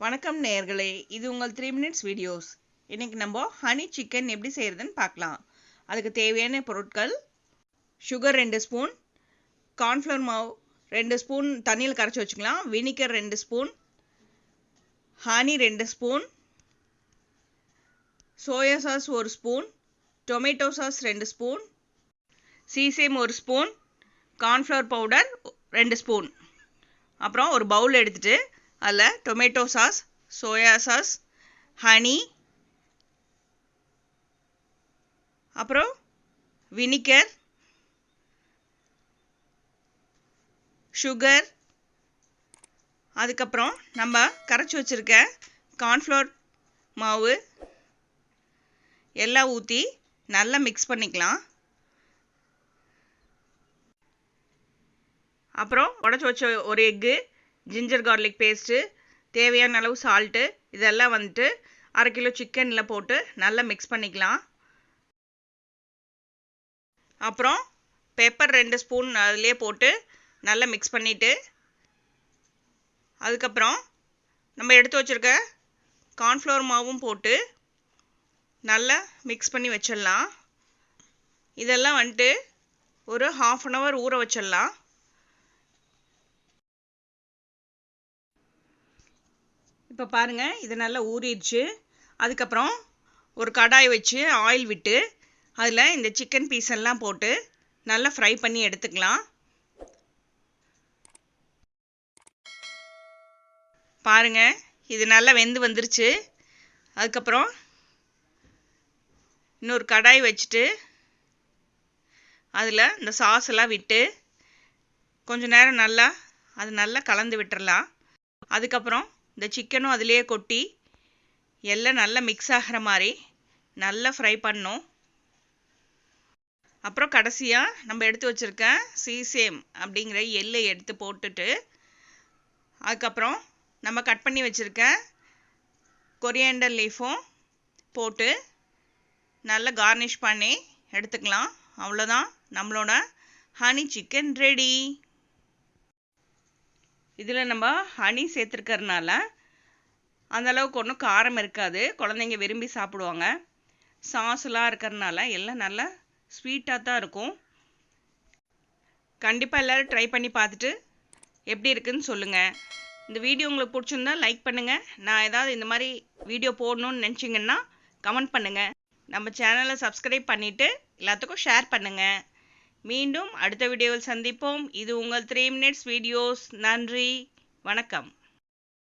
வணக்கம் நேயர்களே, இது உங்கள் 3 மினிட்ஸ் வீடியோஸ். இன்னைக்கு நம்ம ஹனி சிக்கன் எப்படி செய்யறதுன்னு பார்க்கலாம். அதுக்கு தேவையான பொருட்கள்: சுகர் 2 ஸ்பூன், கார்ன்ஃப்ளவர் மாவு 2 ஸ்பூன் தண்ணியில் கரைச்சி வச்சுக்கலாம், vinegar 2 spoon, honey 2 spoon, soya sauce 1 spoon, tomato sauce 2 spoon, sesame 1 spoon, cornflour powder 2 spoon. அப்புறம் ஒரு பவுல் எடுத்துட்டு அதில் tomato sauce, soya sauce, honey, அப்புறம் வினிகர், சுகர், அதுக்கப்புறம் நம்ம கரைச்சி வச்சுருக்க கார்ன்ஃப்ளவர் மாவு எல்லாம் ஊற்றி நல்லா மிக்ஸ் பண்ணிக்கலாம். அப்புறம் உடச்சி வச்ச ஒரு எக்கு, ஜிஞ்சர் கார்லிக் பேஸ்ட்டு, தேவையான அளவு சால்ட்டு, இதெல்லாம் வந்துட்டு 1/2 கிலோ சிக்கனில் போட்டு நல்லா மிக்ஸ் பண்ணிக்கலாம். அப்புறம் பெப்பர் 2 ஸ்பூன் அதிலே போட்டு நல்லா மிக்ஸ் பண்ணிவிட்டு, அதுக்கப்புறம் நம்ம எடுத்து வச்சுருக்க கார்ன்ஃப்ளவர் மாவும் போட்டு நல்லா மிக்ஸ் பண்ணி வச்சிடலாம். இதெல்லாம் வந்துட்டு ஒரு 1/2 அன் ஹவர் ஊற வச்சிடலாம். இப்போ பாருங்கள், இது நல்லா ஊறிடுச்சு. அதுக்கப்புறம் ஒரு கடாய் வச்சு ஆயில் விட்டு அதில் இந்த சிக்கன் பீஸ் எல்லாம் போட்டு நல்லா ஃப்ரை பண்ணி எடுத்துக்கலாம். பாருங்கள், இது நல்லா வெந்து வந்துருச்சு. அதுக்கப்புறம் இன்னொரு கடாய் வச்சுட்டு அதில் இந்த சாஸ் எல்லாம் விட்டு கொஞ்ச நேரம் நல்லா கலந்து விட்டுறலாம். அதுக்கப்புறம் இந்த சிக்கனும் அதிலே கொட்டி எல்லாம் நல்லா மிக்ஸ் ஆகிற மாதிரி நல்லா ஃப்ரை பண்ணணும். அப்புறம் கடைசியாக நம்ம எடுத்து வச்சுருக்க சீசேம் அப்படிங்கிற எள்ளை எடுத்து போட்டுட்டு, அதுக்கப்புறம் நம்ம கட் பண்ணி வச்சுருக்க கொரியாண்டர் லீஃபும் போட்டு நல்லா கார்னிஷ் பண்ணி எடுத்துக்கலாம். அவ்வளோதான், நம்மளோட ஹனி சிக்கன் ரெடி. இதில் நம்ம ஹனி சேர்த்துருக்கறனால அந்தளவுக்கு ஒன்றும் காரம் இருக்காது, குழந்தைங்க விரும்பி சாப்பிடுவாங்க. சாஸ்லாம் இருக்கிறதுனால எல்லாம் நல்லா ஸ்வீட்டாக தான் இருக்கும். கண்டிப்பாக எல்லோரும் ட்ரை பண்ணி பார்த்துட்டு எப்படி இருக்குன்னு சொல்லுங்கள். இந்த வீடியோ உங்களுக்கு பிடிச்சிருந்தா லைக் பண்ணுங்கள். நான் ஏதாவது இந்த மாதிரி வீடியோ போடணுன்னு நினச்சிங்கன்னா கமெண்ட் பண்ணுங்கள். நம்ம சேனலை சப்ஸ்கிரைப் பண்ணிவிட்டு எல்லாத்துக்கும் ஷேர் பண்ணுங்கள். மீண்டும் அடுத்த வீடியோவில் சந்திப்போம். இது உங்கள் 3 மினிட்ஸ் வீடியோஸ். நன்றி, வணக்கம்.